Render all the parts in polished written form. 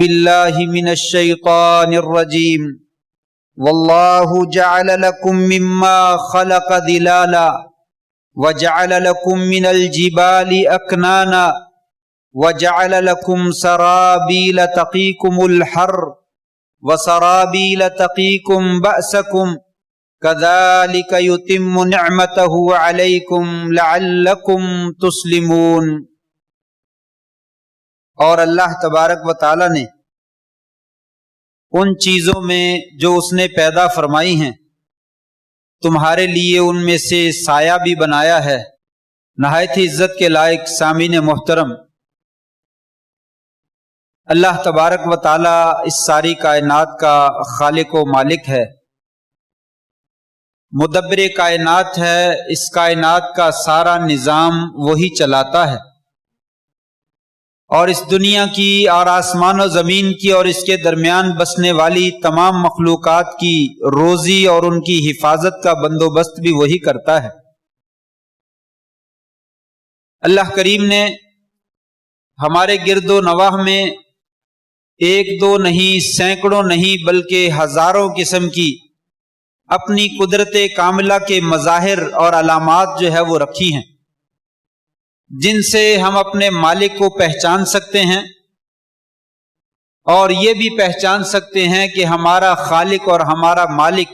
بالله من الشيطان الرجيم والله جعل لكم مما خلق ظلالا وجعل لكم من الجبال أكنانا وجعل لكم سرابيل تقيكم الحر وسرابيل تقيكم بأسكم كذلك يتم نعمته عليكم لعلكم تسلمون۔ اور اللہ تبارک و تعالی نے ان چیزوں میں جو اس نے پیدا فرمائی ہیں تمہارے لیے ان میں سے سایہ بھی بنایا ہے۔ نہایت ہی عزت کے لائق سامعین محترم، اللہ تبارک و تعالی اس ساری کائنات کا خالق و مالک ہے، مدبر کائنات ہے۔ اس کائنات کا سارا نظام وہی چلاتا ہے، اور اس دنیا کی اور آسمان و زمین کی اور اس کے درمیان بسنے والی تمام مخلوقات کی روزی اور ان کی حفاظت کا بندوبست بھی وہی کرتا ہے۔ اللہ کریم نے ہمارے گرد و نواح میں ایک دو نہیں، سینکڑوں نہیں، بلکہ ہزاروں قسم کی اپنی قدرت کاملہ کے مظاہر اور علامات جو ہے وہ رکھی ہیں، جن سے ہم اپنے مالک کو پہچان سکتے ہیں، اور یہ بھی پہچان سکتے ہیں کہ ہمارا خالق اور ہمارا مالک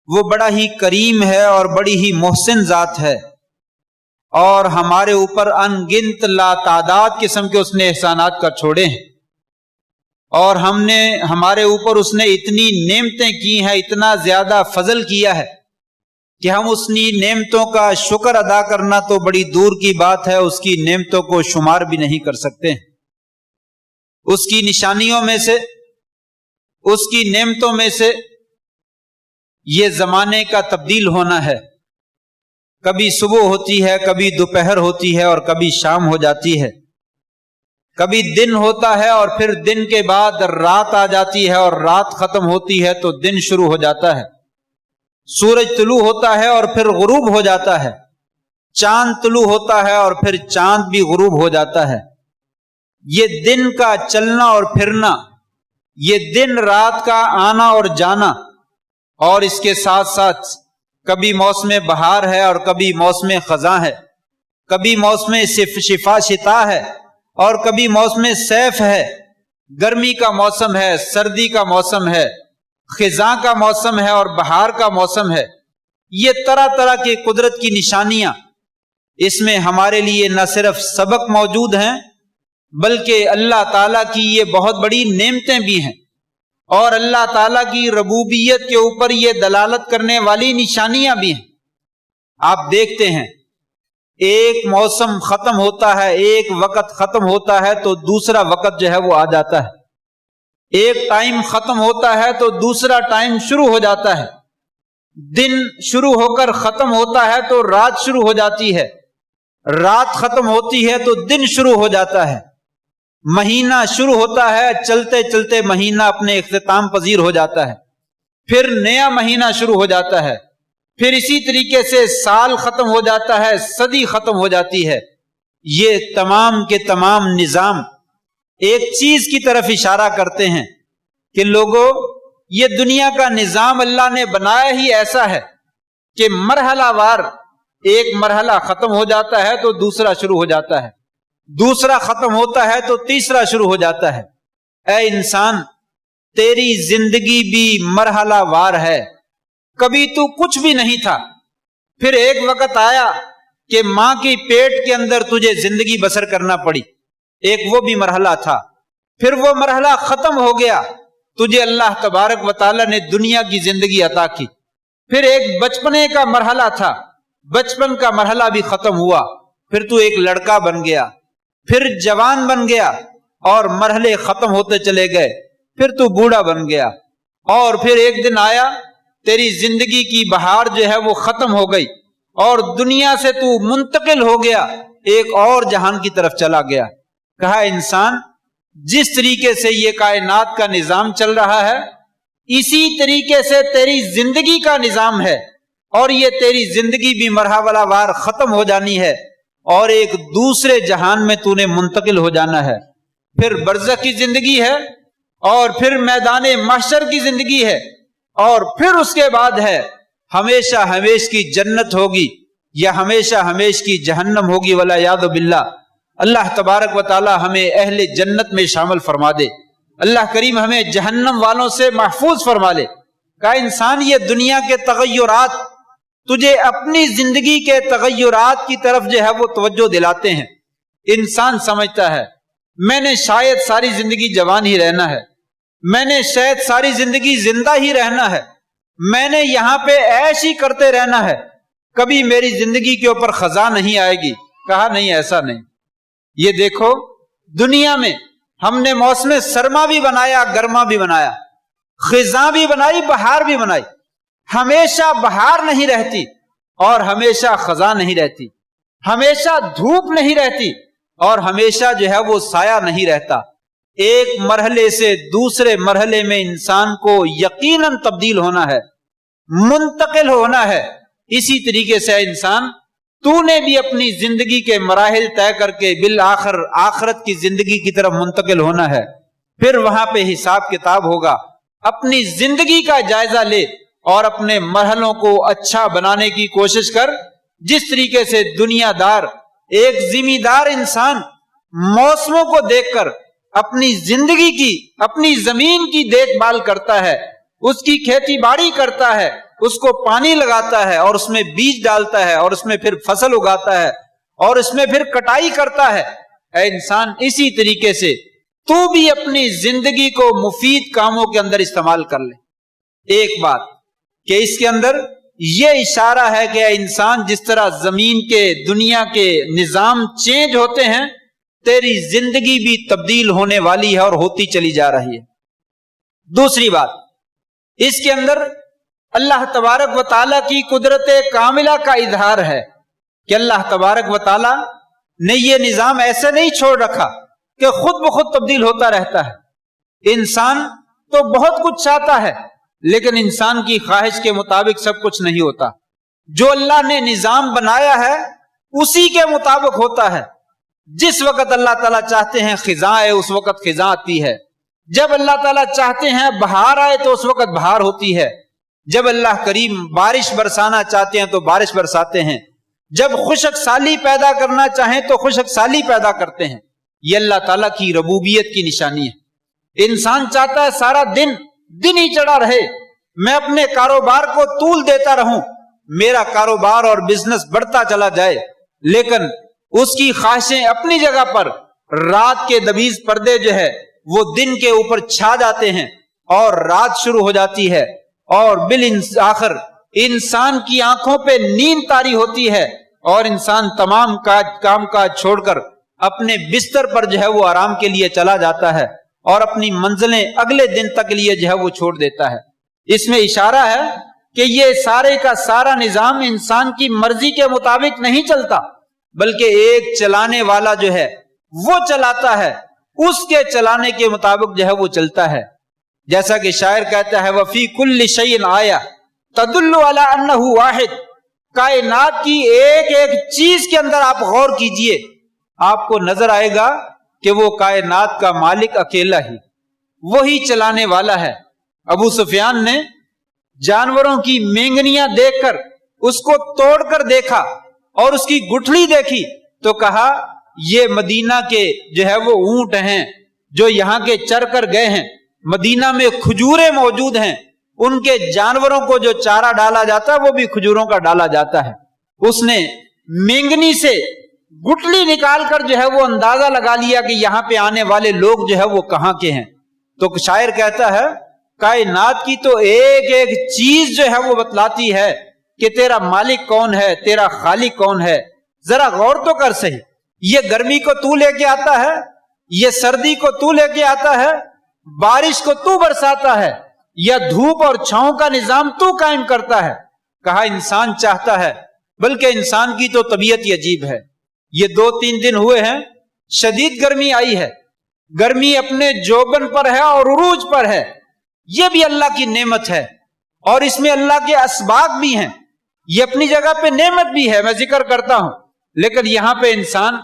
وہ بڑا ہی کریم ہے اور بڑی ہی محسن ذات ہے، اور ہمارے اوپر ان گنت لا تعداد قسم کے اس نے احسانات کا چھوڑے ہیں، اور ہمارے اوپر اس نے اتنی نعمتیں کی ہیں، اتنا زیادہ فضل کیا ہے کہ ہم اس نعمتوں کا شکر ادا کرنا تو بڑی دور کی بات ہے، اس کی نعمتوں کو شمار بھی نہیں کر سکتے ہیں۔ اس کی نشانیوں میں سے، اس کی نعمتوں میں سے یہ زمانے کا تبدیل ہونا ہے۔ کبھی صبح ہوتی ہے، کبھی دوپہر ہوتی ہے، اور کبھی شام ہو جاتی ہے۔ کبھی دن ہوتا ہے اور پھر دن کے بعد رات آ جاتی ہے، اور رات ختم ہوتی ہے تو دن شروع ہو جاتا ہے۔ سورج طلوع ہوتا ہے اور پھر غروب ہو جاتا ہے، چاند طلوع ہوتا ہے اور پھر چاند بھی غروب ہو جاتا ہے۔ یہ دن کا چلنا اور پھرنا، یہ دن رات کا آنا اور جانا، اور اس کے ساتھ ساتھ کبھی موسم بہار ہے اور کبھی موسم خزاں ہے، کبھی موسم شتا ہے اور کبھی موسم سیف ہے، گرمی کا موسم ہے، سردی کا موسم ہے، خزاں کا موسم ہے اور بہار کا موسم ہے۔ یہ طرح طرح کی قدرت کی نشانیاں، اس میں ہمارے لیے نہ صرف سبق موجود ہیں بلکہ اللہ تعالیٰ کی یہ بہت بڑی نعمتیں بھی ہیں، اور اللہ تعالیٰ کی ربوبیت کے اوپر یہ دلالت کرنے والی نشانیاں بھی ہیں۔ آپ دیکھتے ہیں ایک موسم ختم ہوتا ہے، ایک وقت ختم ہوتا ہے تو دوسرا وقت جو ہے وہ آ جاتا ہے، ایک ٹائم ختم ہوتا ہے تو دوسرا ٹائم شروع ہو جاتا ہے، دن شروع ہو کر ختم ہوتا ہے تو رات شروع ہو جاتی ہے، رات ختم ہوتی ہے تو دن شروع ہو جاتا ہے، مہینہ شروع ہوتا ہے، چلتے چلتے مہینہ اپنے اختتام پذیر ہو جاتا ہے، پھر نیا مہینہ شروع ہو جاتا ہے، پھر اسی طریقے سے سال ختم ہو جاتا ہے، صدی ختم ہو جاتی ہے۔ یہ تمام کے تمام نظام ایک چیز کی طرف اشارہ کرتے ہیں کہ لوگوں، یہ دنیا کا نظام اللہ نے بنایا ہی ایسا ہے کہ مرحلہ وار ایک مرحلہ ختم ہو جاتا ہے تو دوسرا شروع ہو جاتا ہے، دوسرا ختم ہوتا ہے تو تیسرا شروع ہو جاتا ہے۔ اے انسان، تیری زندگی بھی مرحلہ وار ہے، کبھی تو کچھ بھی نہیں تھا، پھر ایک وقت آیا کہ ماں کی پیٹ کے اندر تجھے زندگی بسر کرنا پڑی، ایک وہ بھی مرحلہ تھا، پھر وہ مرحلہ ختم ہو گیا، تجھے اللہ تبارک و تعالی نے دنیا کی زندگی عطا کی، پھر ایک بچپنے کا مرحلہ تھا، بچپن کا مرحلہ بھی ختم ہوا، پھر تو ایک لڑکا بن گیا، پھر جوان بن گیا، اور مرحلے ختم ہوتے چلے گئے، پھر تو بوڑھا بن گیا، اور پھر ایک دن آیا تیری زندگی کی بہار جو ہے وہ ختم ہو گئی، اور دنیا سے تو منتقل ہو گیا، ایک اور جہان کی طرف چلا گیا۔ کہا انسان، جس طریقے سے یہ کائنات کا نظام چل رہا ہے اسی طریقے سے تیری زندگی کا نظام ہے، اور یہ تیری زندگی بھی مرحلہ وار ختم ہو جانی ہے، اور ایک دوسرے جہان میں تو نے منتقل ہو جانا ہے۔ پھر برزخ کی زندگی ہے، اور پھر میدان محشر کی زندگی ہے، اور پھر اس کے بعد ہے ہمیشہ ہمیش کی جنت ہوگی یا ہمیشہ ہمیش کی جہنم ہوگی، والعیاذ باللہ۔ اللہ تبارک و تعالی ہمیں اہل جنت میں شامل فرما دے، اللہ کریم ہمیں جہنم والوں سے محفوظ فرما لے۔ کہ انسان یہ دنیا کے تغیرات تجھے اپنی زندگی کے تغیرات کی طرف جو ہے وہ توجہ دلاتے ہیں۔ انسان سمجھتا ہے میں نے شاید ساری زندگی جوان ہی رہنا ہے، میں نے شاید ساری زندگی زندہ ہی رہنا ہے، میں نے یہاں پہ عیش ہی کرتے رہنا ہے، کبھی میری زندگی کے اوپر خزاں نہیں آئے گی۔ کہا نہیں، ایسا نہیں۔ یہ دیکھو دنیا میں ہم نے موسم سرما بھی بنایا، گرما بھی بنایا، خزاں بھی بنائی، بہار بھی بنائی۔ ہمیشہ بہار نہیں رہتی اور ہمیشہ خزاں نہیں رہتی، ہمیشہ دھوپ نہیں رہتی اور ہمیشہ جو ہے وہ سایہ نہیں رہتا۔ ایک مرحلے سے دوسرے مرحلے میں انسان کو یقیناً تبدیل ہونا ہے، منتقل ہونا ہے۔ اسی طریقے سے انسان تو نے بھی اپنی زندگی کے مراحل طے کر کے بالآخر آخرت کی زندگی کی طرف منتقل ہونا ہے۔ پھر وہاں پہ حساب کتاب ہوگا۔ اپنی زندگی کا جائزہ لے اور اپنے مرحلوں کو اچھا بنانے کی کوشش کر۔ جس طریقے سے دنیا دار ایک ذمہ دار انسان موسموں کو دیکھ کر اپنی زندگی کی، اپنی زمین کی دیکھ بھال کرتا ہے، اس کی کھیتی باڑی کرتا ہے، اس کو پانی لگاتا ہے اور اس میں بیج ڈالتا ہے اور اس میں پھر فصل اگاتا ہے اور اس میں پھر کٹائی کرتا ہے، اے انسان اسی طریقے سے تو بھی اپنی زندگی کو مفید کاموں کے اندر استعمال کر لے۔ ایک بات کہ اس کے اندر یہ اشارہ ہے کہ اے انسان جس طرح زمین کے دنیا کے نظام چینج ہوتے ہیں، تیری زندگی بھی تبدیل ہونے والی ہے اور ہوتی چلی جا رہی ہے۔ دوسری بات اس کے اندر اللہ تبارک و تعالیٰ کی قدرت کاملہ کا اظہار ہے کہ اللہ تبارک و تعالیٰ نے یہ نظام ایسے نہیں چھوڑ رکھا کہ خود بخود تبدیل ہوتا رہتا ہے۔ انسان تو بہت کچھ چاہتا ہے لیکن انسان کی خواہش کے مطابق سب کچھ نہیں ہوتا۔ جو اللہ نے نظام بنایا ہے اسی کے مطابق ہوتا ہے۔ جس وقت اللہ تعالیٰ چاہتے ہیں خزاں آئے اس وقت خزاں آتی ہے، جب اللہ تعالیٰ چاہتے ہیں بہار آئے تو اس وقت بہار ہوتی ہے، جب اللہ کریم بارش برسانا چاہتے ہیں تو بارش برساتے ہیں، جب خشک سالی پیدا کرنا چاہیں تو خشک سالی پیدا کرتے ہیں۔ یہ اللہ تعالیٰ کی ربوبیت کی نشانی ہے۔ انسان چاہتا ہے سارا دن ہی چڑھا رہے، میں اپنے کاروبار کو طول دیتا رہوں، میرا کاروبار اور بزنس بڑھتا چلا جائے، لیکن اس کی خواہشیں اپنی جگہ پر، رات کے دبیز پردے جو ہے وہ دن کے اوپر چھا جاتے ہیں اور رات شروع ہو جاتی ہے، اور بالآخر انسان کی آنکھوں پہ نیند طاری ہوتی ہے اور انسان تمام کام کاج چھوڑ کر اپنے بستر پر جو ہے وہ آرام کے لیے چلا جاتا ہے اور اپنی منزلیں اگلے دن تک لیے جو ہے وہ چھوڑ دیتا ہے۔ اس میں اشارہ ہے کہ یہ سارے کا سارا نظام انسان کی مرضی کے مطابق نہیں چلتا، بلکہ ایک چلانے والا جو ہے وہ چلاتا ہے، اس کے چلانے کے مطابق جو ہے وہ چلتا ہے۔ جیسا کہ شاعر کہتا ہے وَفِي كُلِّ شَيْءٍ آیَةٌ تَدُلُّ عَلَىٰ أَنَّهُ وَاحِدٌ۔ کائنات کی ایک ایک چیز کے اندر آپ غور کیجئے، آپ کو نظر آئے گا کہ وہ کائنات کا مالک اکیلا ہی، وہی چلانے والا ہے۔ ابو سفیان نے جانوروں کی مینگنیاں دیکھ کر اس کو توڑ کر دیکھا اور اس کی گٹھلی دیکھی تو کہا یہ مدینہ کے جو ہے وہ اونٹ ہیں جو یہاں کے چر کر گئے ہیں، مدینہ میں کھجوریں موجود ہیں، ان کے جانوروں کو جو چارہ ڈالا جاتا ہے وہ بھی کھجوروں کا ڈالا جاتا ہے۔ اس نے مینگنی سے گٹھلی نکال کر جو ہے وہ اندازہ لگا لیا کہ یہاں پہ آنے والے لوگ جو ہے وہ کہاں کے ہیں۔ تو شاعر کہتا ہے کائنات کی تو ایک ایک چیز جو ہے وہ بتلاتی ہے کہ تیرا مالک کون ہے، تیرا خالق کون ہے۔ ذرا غور تو کر صحیح، یہ گرمی کو تو لے کے آتا ہے، یہ سردی کو تو لے کے آتا ہے، بارش کو تو برساتا ہے، یا دھوپ اور چھاؤں کا نظام تو قائم کرتا ہے۔ کہا انسان چاہتا ہے، بلکہ انسان کی تو طبیعت ہی عجیب ہے۔ یہ 2-3 دن ہوئے ہیں شدید گرمی آئی ہے، گرمی اپنے جوبن پر ہے اور عروج پر ہے، یہ بھی اللہ کی نعمت ہے اور اس میں اللہ کے اسباب بھی ہیں، یہ اپنی جگہ پہ نعمت بھی ہے، میں ذکر کرتا ہوں، لیکن یہاں پہ انسان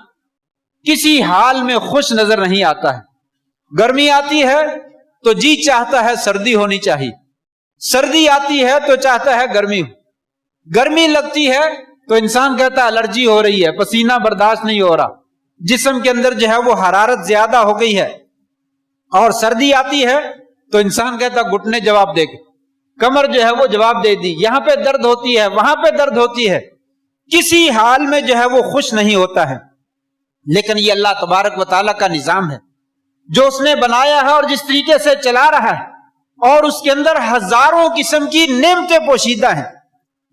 کسی حال میں خوش نظر نہیں آتا ہے۔ गर्मी आती है तो जी चाहता है सर्दी होनी चाहिए, सर्दी आती है तो चाहता है गर्मी हो, गर्मी लगती है तो इंसान कहता है एलर्जी हो रही है, पसीना बर्दाश्त नहीं हो रहा, जिस्म के अंदर जो है वो हरारत ज्यादा हो गई है। और सर्दी आती है तो इंसान कहता घुटने जवाब दे, कमर जो है वो जवाब दे दी, यहां पे दर्द होती है, वहां पे दर्द होती है, किसी हाल में जो है वो खुश नहीं होता है। लेकिन ये अल्लाह तबारक व तआला का निजाम है जो उसने बनाया है और जिस तरीके से चला रहा है, और उसके अंदर हजारों किस्म की नेमतें पोशीदा हैं।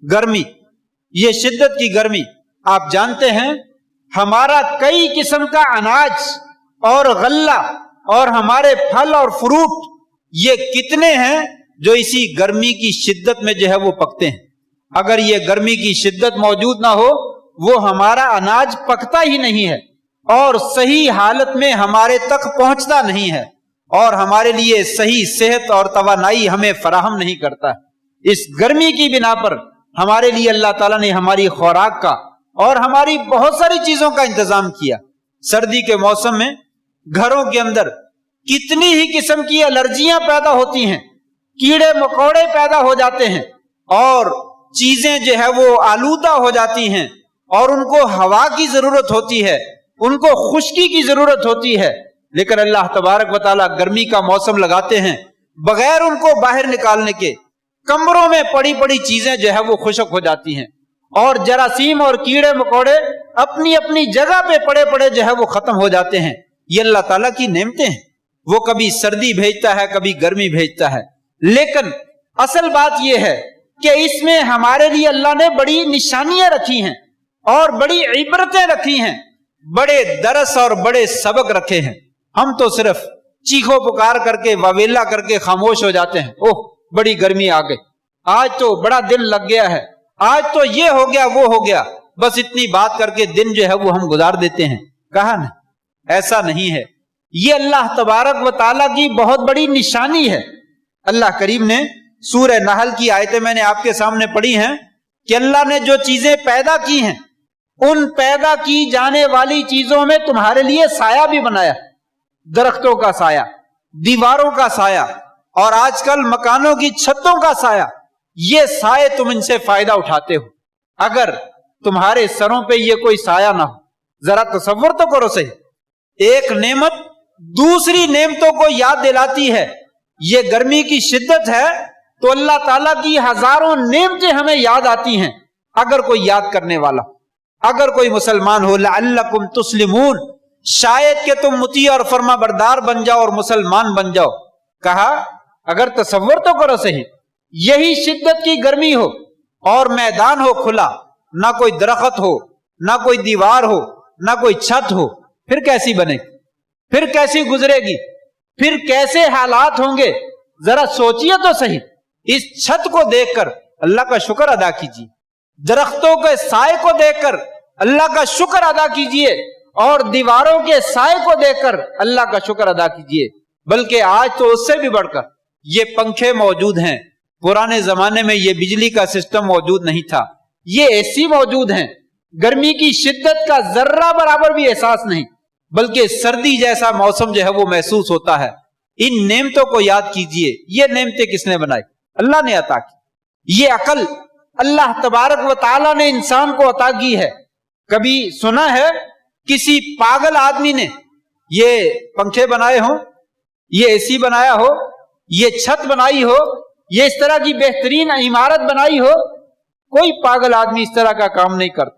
गर्मी, ये शिद्दत की गर्मी, आप जानते हैं हमारा कई किस्म का अनाज और गल्ला और हमारे फल और फ्रूट ये कितने हैं जो इसी गर्मी की शिद्दत में जो है वो पकते हैं। अगर ये गर्मी की शिद्दत मौजूद ना हो, वो हमारा अनाज पकता ही नहीं है और सही हालत में हमारे तक पहुंचता नहीं है और हमारे लिए सही सेहत और तवानाई हमें फराहम नहीं करता है। इस गर्मी की बिना पर हमारे लिए अल्लाह ताला ने हमारी खुराक का और हमारी बहुत सारी चीजों का इंतजाम किया। सर्दी के मौसम में घरों के अंदर कितनी ही किस्म की एलर्जियां पैदा होती हैं, कीड़े मकोड़े पैदा हो जाते हैं और चीजें जो है वो आलूदा हो जाती हैं और उनको हवा की जरूरत होती है, उनको खुश्की की जरूरत होती है। लेकिन अल्लाह तबारक व तआला गर्मी का मौसम लगाते हैं, बगैर उनको बाहर निकालने के कमरों में पड़ी पड़ी चीजें जो है वो खुश्क हो जाती हैं और जरासीम और कीड़े मकोड़े अपनी अपनी जगह पे पड़े पड़े जो है वो खत्म हो जाते हैं। ये अल्लाह ताला की नेमतें हैं, वो कभी सर्दी भेजता है, कभी गर्मी भेजता है। लेकिन असल बात यह है कि इसमें हमारे लिए अल्लाह ने बड़ी निशानियां रखी हैं और बड़ी इबरतें रखी हैं, बड़े दरस और बड़े सबक रखे हैं। हम तो सिर्फ चीखो पुकार करके वावेला करके खामोश हो जाते हैं, ओह बड़ी गर्मी आ गई, आज तो बड़ा दिन लग गया है, आज तो ये हो गया वो हो गया, बस इतनी बात करके दिन जो है वो हम गुजार देते हैं। कहा ना, ऐसा नहीं है। ये अल्लाह तबारक व तआला की बहुत बड़ी निशानी है। अल्लाह करीम ने सूरह नहल की आयतें मैंने आपके सामने पढ़ी हैं कि अल्लाह ने जो चीजें पैदा की हैं उन पैदा की जाने वाली चीजों में तुम्हारे लिए साया भी बनाया, दरख्तों का साया, दीवारों का साया और आजकल मकानों की छतों का साया। ये साए तुम इनसे फायदा उठाते हो। अगर तुम्हारे सरों पे ये कोई साया ना हो, जरा तसव्वुर तो करो सही, एक नेमत दूसरी नेमतों को याद दिलाती है। ये गर्मी की शिद्दत है तो अल्लाह ताला की हजारों नेमतें हमें याद आती हैं अगर कोई याद करने वाला, अगर कोई मुसलमान हो। लअल्लकुम तुस्लिमून, शायद कि तुम मुती और फर्मा बरदार बन जाओ और मुसलमान बन जाओ। कहा अगर तसव्वुर तो करो सही, यही शिद्दत की गर्मी हो और मैदान हो खुला, ना कोई दरख्त हो, ना कोई दीवार हो, ना कोई छत हो, फिर कैसी बनेगी, फिर कैसी गुजरेगी, फिर कैसे हालात होंगे। जरा सोचिए तो सही। इस छत को देखकर अल्लाह का शुक्र अदा कीजिए, दरख्तों के साए को देखकर अल्लाह का शुक्र अदा कीजिए और दीवारों के साए को देखकर अल्लाह का शुक्र अदा कीजिए। बल्कि आज तो उससे भी बढ़कर ये पंखे मौजूद हैं। पुराने जमाने में ये बिजली का सिस्टम मौजूद नहीं था, ये एसी मौजूद हैं। गर्मी की शिद्दत का जर्रा बराबर भी एहसास नहीं, बल्कि सर्दी जैसा मौसम जो है वो महसूस होता है। इन नेमतों को याद कीजिए। ये नेमतें किसने बनाई? अल्लाह ने अता की। ये अकल अल्लाह तबारक व तआला ने इंसान को अता की है। कभी सुना है किसी पागल आदमी ने ये पंखे बनाए हो, ये एसी बनाया हो, ये छत बनाई हो, ये इस तरह की बेहतरीन इमारत बनाई हो? कोई पागल आदमी इस तरह का काम नहीं करता।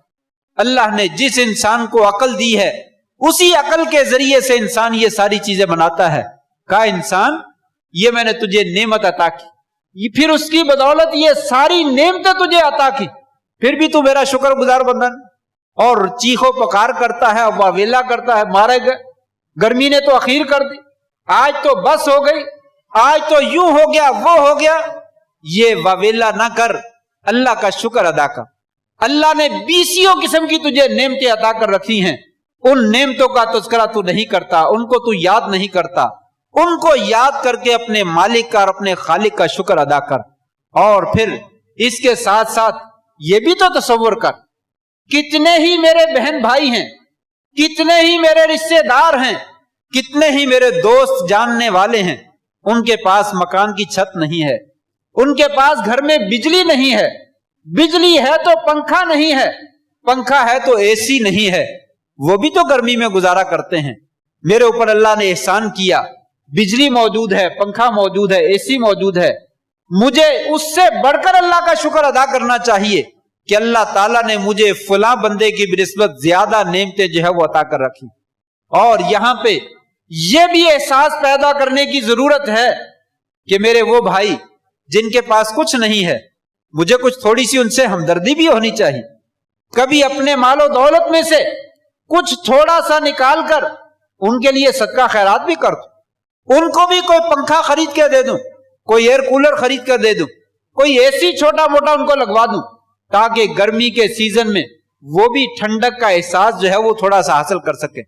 अल्लाह ने जिस इंसान को अकल दी है उसी अकल के जरिए से इंसान ये सारी चीजें बनाता है। कहा इंसान ये मैंने तुझे नेमत अता की, फिर उसकी बदौलत ये सारी नेमतें तुझे अता की, फिर भी तू मेरा शुक्रगुजार बंदा और चीखो पुकार करता है, वावेला करता है, मारे गए, गर्मी ने तो अखीर कर दी, आज तो बस हो गई, आज तो यूं हो गया वो हो गया। ये वावेला ना कर, अल्लाह का शुक्र अदा कर। अल्लाह ने 20 किस्म की तुझे नेमतें अता कर रखी हैं, उन नेमतों का तज़किरा तू नहीं करता, उनको तू याद नहीं करता। उनको याद करके अपने मालिक का और अपने खालिक का शुक्र अदा कर। और फिर इसके साथ साथ ये भी तो तसव्वुर कर, कितने ही मेरे बहन भाई हैं, कितने ही मेरे रिश्तेदार हैं, कितने ही मेरे दोस्त जानने वाले हैं, उनके पास मकान की छत नहीं है, उनके पास घर में बिजली नहीं है, बिजली है तो पंखा नहीं है, पंखा है तो एसी नहीं है, वो भी तो गर्मी में गुजारा करते हैं। मेरे ऊपर अल्लाह ने एहसान किया, बिजली मौजूद है, पंखा मौजूद है, एसी मौजूद है, मुझे उससे बढ़कर अल्लाह का शुक्र अदा करना चाहिए कि अल्लाह ताला ने मुझे फलां बंदे की बिनिस्बत ज्यादा नेमतें जो है वो अता कर रखी। और यहां पे ये भी एहसास पैदा करने की जरूरत है कि मेरे वो भाई जिनके पास कुछ नहीं है, मुझे कुछ थोड़ी सी उनसे हमदर्दी भी होनी चाहिए। कभी अपने मालो दौलत में से कुछ थोड़ा सा निकाल कर उनके लिए सदका खैरात भी कर दूं, उनको भी कोई पंखा खरीद के दे दूं, कोई एयर कूलर खरीद कर दे दूं, कोई एसी छोटा मोटा उनको लगवा दूं, ताकि गर्मी के सीजन में वो भी ठंडक का एहसास जो है वो थोड़ा सा हासिल कर सके।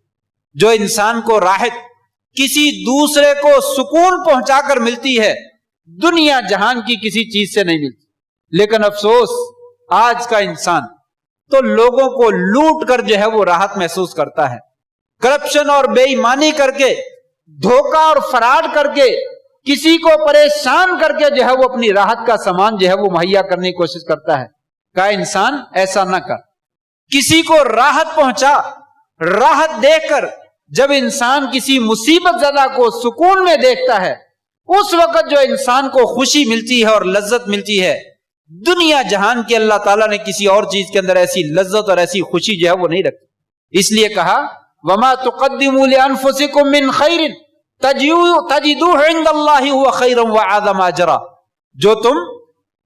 जो इंसान को राहत किसी दूसरे को सुकून पहुंचाकर मिलती है, दुनिया जहान की किसी चीज से नहीं मिलती। लेकिन अफसोस आज का इंसान तो लोगों को लूट कर जो है वो राहत महसूस करता है, करप्शन और बेईमानी करके, धोखा और फराड करके, किसी को परेशान करके जो है वो अपनी राहत का सामान जो है वो मुहैया करने की कोशिश करता है। का इंसान ऐसा ना कर, किसी को राहत पहुंचा। राहत देकर जब इंसान किसी मुसीबत ज़दा को सुकून में देखता है, उस वक्त जो इंसान को खुशी मिलती है और लज्जत मिलती है, दुनिया जहान की अल्लाह ताला ने किसी और चीज के अंदर ऐसी लज्जत और ऐसी खुशी जो है वो नहीं रखी। इसलिए कहा वमा तुक़द्दिमू लिअन्फुसिकुम मिन खैरिन तजिदूहु इंदल्लाहि हुवा खैरन व अज़म अजरा। जो तुम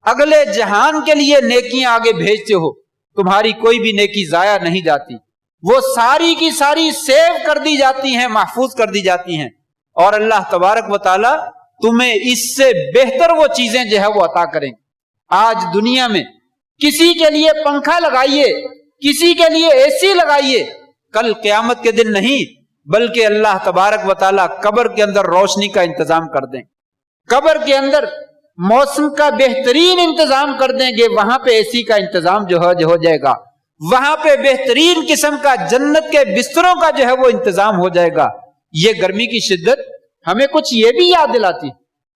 अगले जहान के लिए नेकियां आगे भेजते हो, तुम्हारी कोई भी नेकी जाया नहीं जाती, वो सारी की सारी सेव कर दी जाती हैं, महफूज कर दी जाती हैं, और अल्लाह तबारक व तआला तुम्हें इससे बेहतर वो चीजें जो है वो अता करेंगे। आज दुनिया में किसी के लिए पंखा लगाइए, किसी के लिए एसी लगाइए, कल क़यामत के दिन नहीं बल्कि अल्लाह तबारक व तआला कब्र के अंदर रोशनी का इंतजाम कर दें, कब्र के अंदर मौसम का बेहतरीन इंतजाम कर देंगे, वहां पे एसी का इंतजाम जो हो जाएगा, वहां पे बेहतरीन किस्म का जन्नत के बिस्तरों का जो है वो इंतजाम हो जाएगा। ये गर्मी की शिद्दत हमें कुछ ये भी याद दिलाती,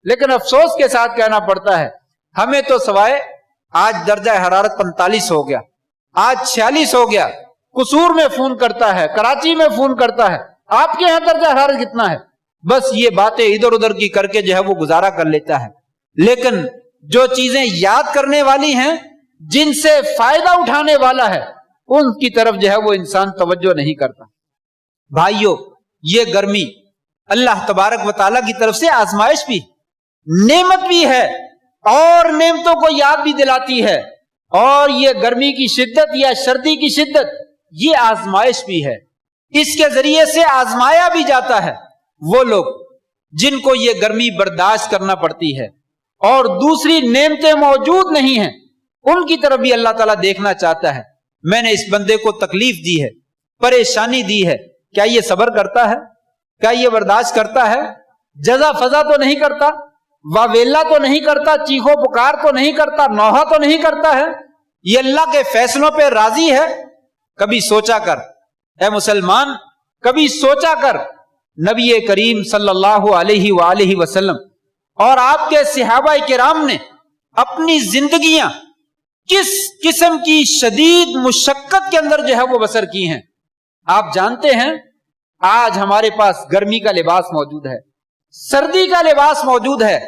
लेकिन अफसोस के साथ कहना पड़ता है हमें तो सवाए आज दर्जा हरारत 45 हो गया, आज 46 हो गया, कसूर में फोन करता है, कराची में फोन करता है, आपके यहां दर्जा हरारत कितना है, बस ये बातें इधर उधर की करके जो है वो गुजारा कर लेता है। लेकिन जो चीजें याद करने वाली हैं, जिनसे फायदा उठाने वाला है, उनकी तरफ जो है वो इंसान तवज्जो नहीं करता। भाइयों, ये गर्मी अल्लाह तबारक व तआला की तरफ से आजमाइश भी, नेमत भी है, और नेमतों को याद भी दिलाती है। और ये गर्मी की शिद्दत या सर्दी की शिद्दत ये आजमाइश भी है, इसके जरिए से आजमाया भी जाता है वो लोग जिनको ये गर्मी बर्दाश्त करना पड़ती है और दूसरी नेमतें मौजूद नहीं हैं, उनकी तरफ भी अल्लाह ताला देखना चाहता है। मैंने इस बंदे को तकलीफ दी है, परेशानी दी है, क्या ये सब्र करता है, क्या ये बर्दाश्त करता है, जजा फजा तो नहीं करता, वावेला तो नहीं करता, चीखो पुकार तो नहीं करता, नौहा तो नहीं करता है, ये अल्लाह के फैसलों पे राजी है। कभी सोचा कर ऐ मुसलमान, कभी सोचा कर नबी करीम सल्लल्लाहु अलैहि वसल्लम और आपके सहाबा किराम ने अपनी जिंदगियां किस किस्म की शदीद मुशक्कत के अंदर जो है वो बसर की हैं। आप जानते हैं आज हमारे पास गर्मी का लिबास मौजूद है, सर्दी का लिबास मौजूद है,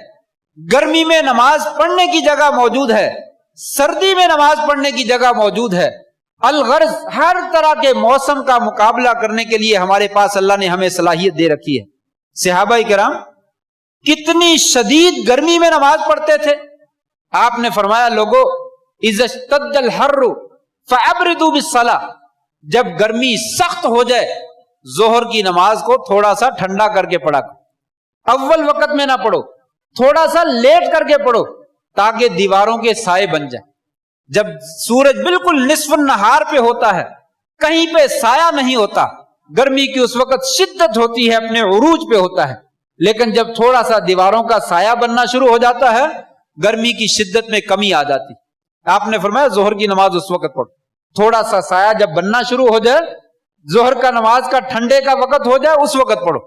गर्मी में नमाज पढ़ने की जगह मौजूद है, सर्दी में नमाज पढ़ने की जगह मौजूद है। अलगर्ज हर तरह के मौसम का मुकाबला करने के लिए हमारे पास अल्लाह ने हमें सलाहियत दे रखी है। सहाबा किराम कितनी शदीद गर्मी में नमाज पढ़ते थे। आपने फरमाया लोगो इज़्तद्दल हर्रु फअब्रिदू बिस्सलाह, जब गर्मी सख्त हो जाए जोहर की नमाज को थोड़ा सा ठंडा करके पढ़ा करो, अव्वल वक्त में ना पढ़ो, थोड़ा सा लेट करके पढ़ो ताकि दीवारों के साए बन जाए। जब सूरज बिल्कुल निस्फ नहार पे होता है, कहीं पे साया नहीं होता, गर्मी की उस वक्त शिद्दत होती है, अपने उरूज पे होता है, लेकिन जब थोड़ा सा दीवारों का साया बनना शुरू हो जाता है, गर्मी की शिद्दत में कमी आ जाती। आपने फरमाया जोहर की नमाज उस वक्त पढ़ो, थोड़ा सा साया जब बनना शुरू हो जाए, जोहर का नमाज का ठंडे का वक्त हो जाए, उस वक्त पढ़ो।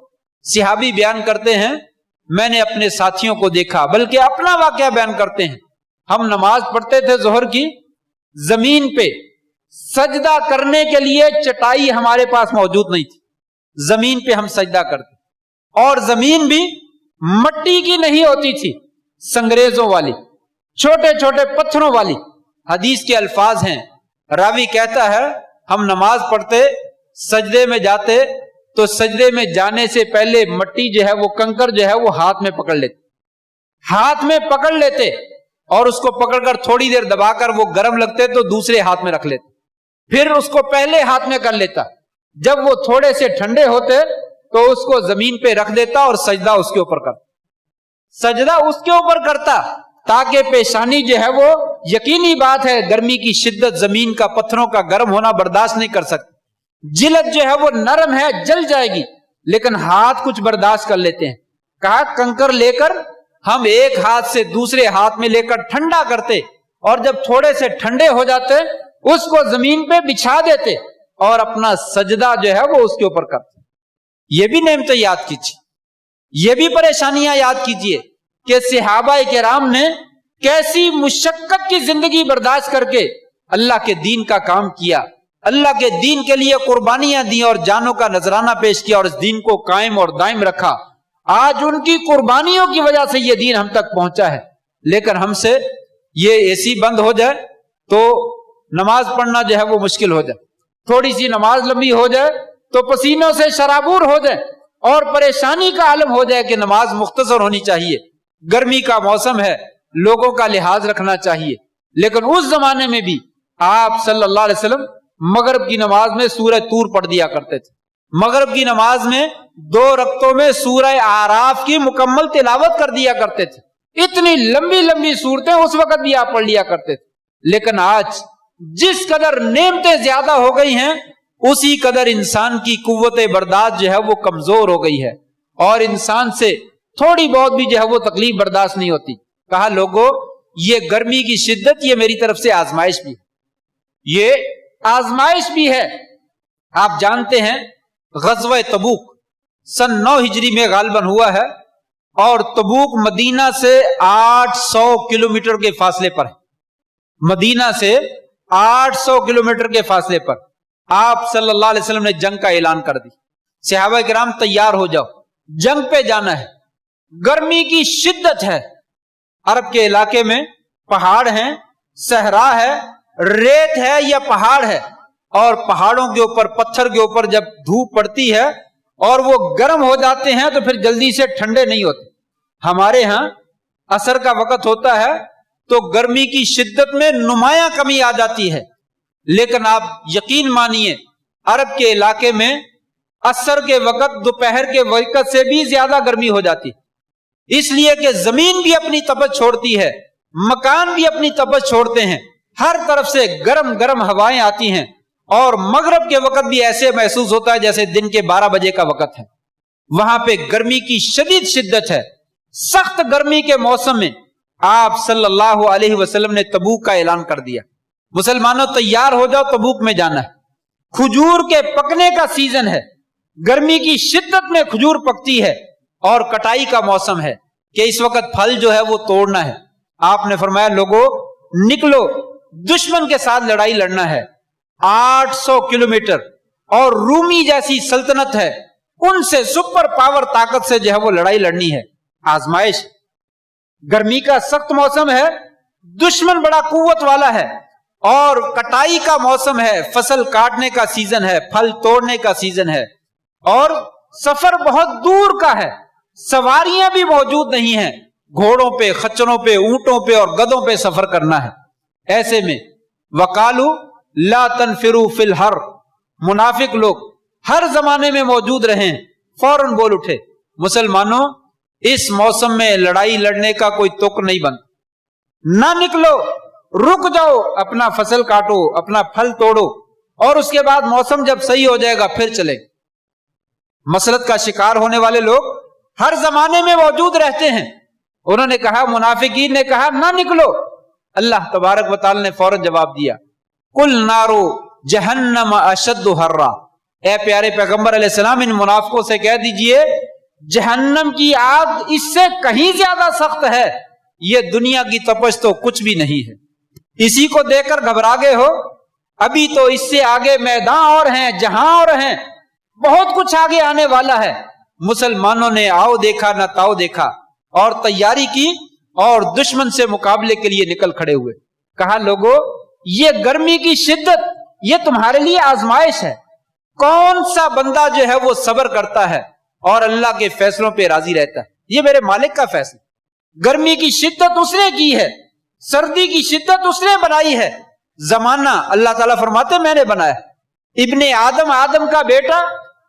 صحابی بیان کرتے ہیں میں نے اپنے ساتھیوں کو دیکھا، بلکہ اپنا واقعہ بیان کرتے ہیں، ہم نماز پڑھتے تھے ظہر کی، زمین پہ سجدہ کرنے کے لیے چٹائی ہمارے پاس موجود نہیں تھی، زمین پہ ہم سجدہ کرتے، اور زمین بھی مٹی کی نہیں ہوتی تھی، سنگریزوں والی، چھوٹے چھوٹے پتھروں والی۔ حدیث کے الفاظ ہیں، راوی کہتا ہے ہم نماز پڑھتے، سجدے میں جاتے تو سجدے میں جانے سے پہلے مٹی جو ہے وہ کنکر جو ہے وہ ہاتھ میں پکڑ لیتے اور اس کو پکڑ کر تھوڑی دیر دبا کر وہ گرم لگتے تو دوسرے ہاتھ میں رکھ لیتے، پھر اس کو پہلے ہاتھ میں کر لیتا، جب وہ تھوڑے سے ٹھنڈے ہوتے تو اس کو زمین پہ رکھ دیتا اور سجدہ اس کے اوپر کرتا تاکہ پیشانی جو ہے وہ، یقینی بات ہے گرمی کی شدت زمین کا، پتھروں کا گرم ہونا برداشت نہیں کر سکتی، جلد جو ہے وہ نرم ہے جل جائے گی، لیکن ہاتھ کچھ برداشت کر لیتے ہیں۔ کہا کنکر لے کر ہم ایک ہاتھ سے دوسرے ہاتھ میں لے کر ٹھنڈا کرتے، اور جب تھوڑے سے ٹھنڈے ہو جاتے اس کو زمین پہ بچھا دیتے اور اپنا سجدہ جو ہے وہ اس کے اوپر کرتے۔ یہ بھی نعمتیں یاد کیجیے، یہ بھی پریشانیاں یاد کیجیے کہ صحابہ کرام نے کیسی مشقت کی زندگی برداشت کر کے اللہ کے دین کا کام کیا، اللہ کے دین کے لیے قربانیاں دی اور جانوں کا نذرانہ پیش کیا اور اس دین کو قائم اور دائم رکھا۔ آج ان کی قربانیوں کی وجہ سے یہ دین ہم تک پہنچا ہے، لیکن ہم سے یہ اے سی بند ہو جائے تو نماز پڑھنا جو ہے وہ مشکل ہو جائے، تھوڑی سی نماز لمبی ہو جائے تو پسینوں سے شرابور ہو جائے اور پریشانی کا عالم ہو جائے کہ نماز مختصر ہونی چاہیے، گرمی کا موسم ہے، لوگوں کا لحاظ رکھنا چاہیے۔ لیکن اس زمانے میں بھی آپ صلی اللہ علیہ وسلم مغرب کی نماز میں سورہ طور پڑھ دیا کرتے تھے، مغرب کی نماز میں 2 رکعتوں میں سورہ اعراف کی مکمل تلاوت کر دیا کرتے تھے، اتنی لمبی لمبی صورتیں اس وقت بھی آپ پڑھ لیا کرتے تھے۔ لیکن آج جس قدر نعمتیں زیادہ ہو گئی ہیں اسی قدر انسان کی قوت برداشت جو ہے وہ کمزور ہو گئی ہے، اور انسان سے تھوڑی بہت بھی جو ہے وہ تکلیف برداشت نہیں ہوتی۔ کہا لوگوں یہ گرمی کی شدت یہ میری طرف سے آزمائش بھی، یہ آزمائش بھی ہے۔ آپ جانتے ہیں غزوہ تبوک سن 9 ہجری میں غالباً ہوا ہے، اور تبوک مدینہ سے 800 کلومیٹر کے فاصلے پر ہے، مدینہ سے 800 کلومیٹر کے فاصلے پر آپ صلی اللہ علیہ وسلم نے جنگ کا اعلان کر دی، صحابہ کرام تیار ہو جاؤ، جنگ پہ جانا ہے۔ گرمی کی شدت ہے، عرب کے علاقے میں پہاڑ ہیں، صحرا ہے، ریت ہے یا پہاڑ ہے، اور پہاڑوں کے اوپر پتھر کے اوپر جب دھوپ پڑتی ہے اور وہ گرم ہو جاتے ہیں تو پھر جلدی سے ٹھنڈے نہیں ہوتے۔ ہمارے ہاں عصر کا وقت ہوتا ہے تو گرمی کی شدت میں نمایاں کمی آ جاتی ہے، لیکن آپ یقین مانیے عرب کے علاقے میں عصر کے وقت دوپہر کے وقت سے بھی زیادہ گرمی ہو جاتی، اس لیے کہ زمین بھی اپنی تپش چھوڑتی ہے، مکان بھی اپنی تپش چھوڑتے ہیں، ہر طرف سے گرم گرم ہوائیں آتی ہیں، اور مغرب کے وقت بھی ایسے محسوس ہوتا ہے جیسے دن کے 12 بجے کا وقت ہے۔ وہاں پہ گرمی کی شدید شدت ہے، سخت گرمی کے موسم میں آپ صلی اللہ علیہ وسلم نے تبوک کا اعلان کر دیا، مسلمانوں تیار ہو جاؤ تبوک میں جانا ہے۔ کھجور کے پکنے کا سیزن ہے، گرمی کی شدت میں کھجور پکتی ہے، اور کٹائی کا موسم ہے کہ اس وقت پھل جو ہے وہ توڑنا ہے۔ آپ نے فرمایا لوگوں نکلو، دشمن کے ساتھ لڑائی لڑنا ہے، 800 کلومیٹر، اور رومی جیسی سلطنت ہے، ان سے سپر پاور طاقت سے جو ہے وہ لڑائی لڑنی ہے۔ آزمائش، گرمی کا سخت موسم ہے، دشمن بڑا قوت والا ہے، اور کٹائی کا موسم ہے، فصل کاٹنے کا سیزن ہے، پھل توڑنے کا سیزن ہے، اور سفر بہت دور کا ہے، سواریاں بھی موجود نہیں ہیں، گھوڑوں پہ، خچروں پہ، اونٹوں پہ اور گدھوں پہ سفر کرنا ہے۔ ایسے میں وقالو لا تنفروا فی الحر، منافق لوگ ہر زمانے میں موجود رہیں، فوراً بول اٹھے مسلمانوں اس موسم میں لڑائی لڑنے کا کوئی تک نہیں بن، نہ نکلو، رک جاؤ، اپنا فصل کاٹو، اپنا پھل توڑو، اور اس کے بعد موسم جب صحیح ہو جائے گا پھر چلے۔ مسلط کا شکار ہونے والے لوگ ہر زمانے میں موجود رہتے ہیں۔ انہوں نے کہا، منافقین نے کہا نہ نکلو، اللہ تبارک و تعالی نے فوراً جواب دیا، قل نارو جہنم اشد حرا، اے پیارے پیغمبر علیہ السلام ان منافقوں سے کہہ دیجئے जहन्नम की आग इससे कहीं ज्यादा सख्त है, ये दुनिया की तपश तो कुछ भी नहीं है। इसी को देखकर घबरा गए हो? अभी तो इससे आगे मैदान और हैं, जहां और हैं, बहुत कुछ आगे आने वाला है। मुसलमानों ने आओ देखा न ताओ देखा और तैयारी की और दुश्मन से मुकाबले के लिए निकल खड़े हुए। कहा लोगों, ये गर्मी की शिद्दत ये तुम्हारे लिए आजमाइश है। कौन सा बंदा जो है वो सब्र करता है और अल्लाह के फैसलों पे राजी रहता है? ये मेरे मालिक का फैसला। गर्मी की शिद्दत उसने की है, सर्दी की शिद्दत उसने बनाई है। जमाना अल्लाह ताला फरमाते मैंने बनाया। इब्ने आदम, आदम का बेटा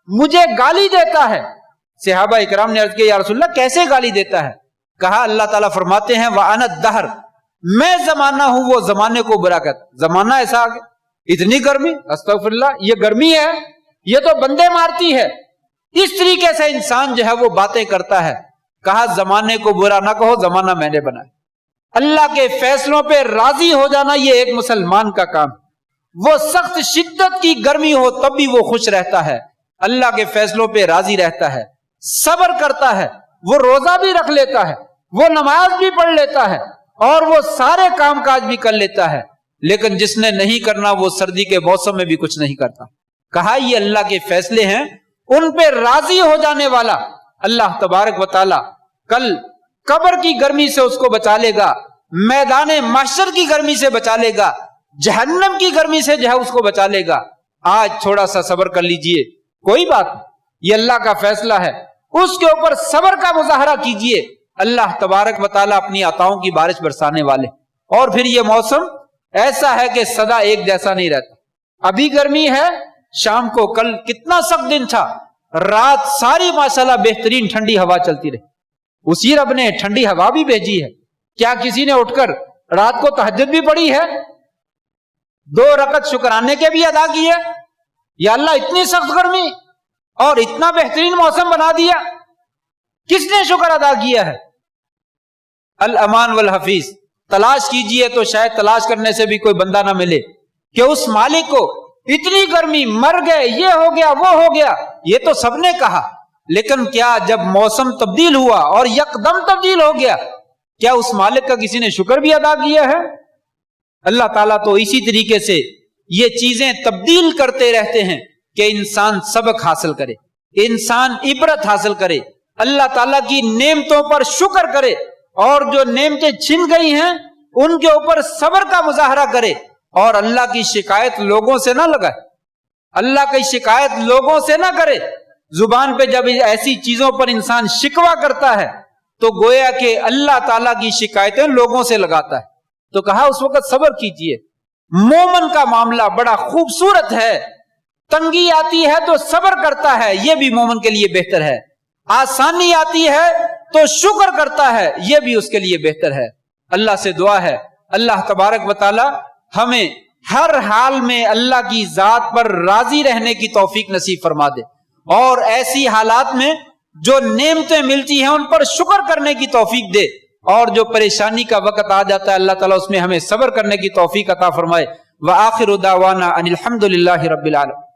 मुझे गाली देता है। सहाबा इकराम ने अर्ज किया, या रसूलल्लाह कैसे गाली देता है? कहा अल्लाह ताला फरमाते हैं व अना दहर, मैं जमाना हूं, वो जमाने को बुरा कहता। जमाना ऐसा आ गया, इतनी गर्मी, अस्तगफिरुल्लाह, ये गर्मी है, ये तो बंदे मारती है। इस तरीके से इंसान जो है वो बातें करता है। कहा जमाने को बुरा ना कहो, जमाना मैंने बनाया। अल्लाह के फैसलों पे राजी हो जाना ये एक मुसलमान का काम। वो सख्त शिद्दत की गर्मी हो तब भी वो खुश रहता है, अल्लाह के फैसलों पे राजी रहता है, सब्र करता है, वो रोजा भी रख लेता है, वो नमाज भी पढ़ लेता है और वो सारे काम काज भी कर लेता है। लेकिन जिसने नहीं करना वो सर्दी के मौसम में भी कुछ नहीं करता। कहा ये अल्लाह के फैसले हैं, उन पे राजी हो जाने वाला अल्लाह तबारक व तआला कल कब्र की गर्मी से उसको बचा लेगा, मैदाने महशर की गर्मी से बचा लेगा, जहन्नम की गर्मी से जो है उसको बचा लेगा। आज थोड़ा सा सब्र कर लीजिए, कोई बात नहीं, ये अल्लाह का फैसला है, उसके ऊपर सब्र का मुजाहरा कीजिए। अल्लाह तबारक व तआला अपनी अताओं की बारिश बरसाने वाले। और फिर ये मौसम ऐसा है कि सदा एक जैसा नहीं रहता। अभी गर्मी है, शाम को कल कितना सख्त दिन था, रात सारी माशाल्लाह बेहतरीन ठंडी हवा चलती रही। उसी रब ने ठंडी हवा भी भेजी है। क्या किसी ने उठकर रात को तहज्जुद भी पढ़ी है, 2 रकत शुक्राने के भी अदा किए? या अल्लाह इतनी सख्त गर्मी और इतना बेहतरीन मौसम बना दिया, किसने शुक्र अदा किया है? अल अमान वल हफीज। तलाश कीजिए तो शायद तलाश करने से भी कोई बंदा ना मिले कि उस मालिक को इतनी गर्मी, मर गए, ये हो गया, वो हो गया, ये तो सबने कहा। लेकिन क्या जब मौसम तब्दील हुआ और यकदम तब्दील हो गया, क्या उस मालिक का किसी ने शुक्र भी अदा किया है? अल्लाह ताला तो इसी तरीके से ये चीजें तब्दील करते रहते हैं कि इंसान सबक हासिल करे, इंसान इबरत हासिल करे, अल्लाह ताला की नेमतों पर शुक्र करे और जो नेमतें छिन गई हैं उनके ऊपर सब्र का मुजाहरा करे और अल्लाह की शिकायत लोगों से ना लगाए, अल्लाह की शिकायत लोगों से ना करे। जुबान पे जब ऐसी चीजों पर इंसान शिकवा करता है तो गोया कि अल्लाह ताला की शिकायतें लोगों से लगाता है। तो कहा उस वक्त सब्र कीजिए। मोमन का मामला बड़ा खूबसूरत है, तंगी आती है तो सब्र करता है, यह भी मोमन के लिए बेहतर है। आसानी आती है तो शुक्र करता है, यह भी उसके लिए बेहतर है। अल्लाह से दुआ है अल्लाह तबारक व तआला हमें हर हाल में अल्लाह की जात पर राजी रहने की तौफीक नसीब फरमा दे और ऐसी हालात में जो नेमतें मिलती हैं उन पर शुक्र करने की तौफीक दे और जो परेशानी का वक्त आ जाता है अल्लाह ताला उसमें हमें सब्र करने की तौफीक अता फरमाए। व आखिरु दावाना अनिल हम्दुलिल्लाहि रब्बिल आलमीन।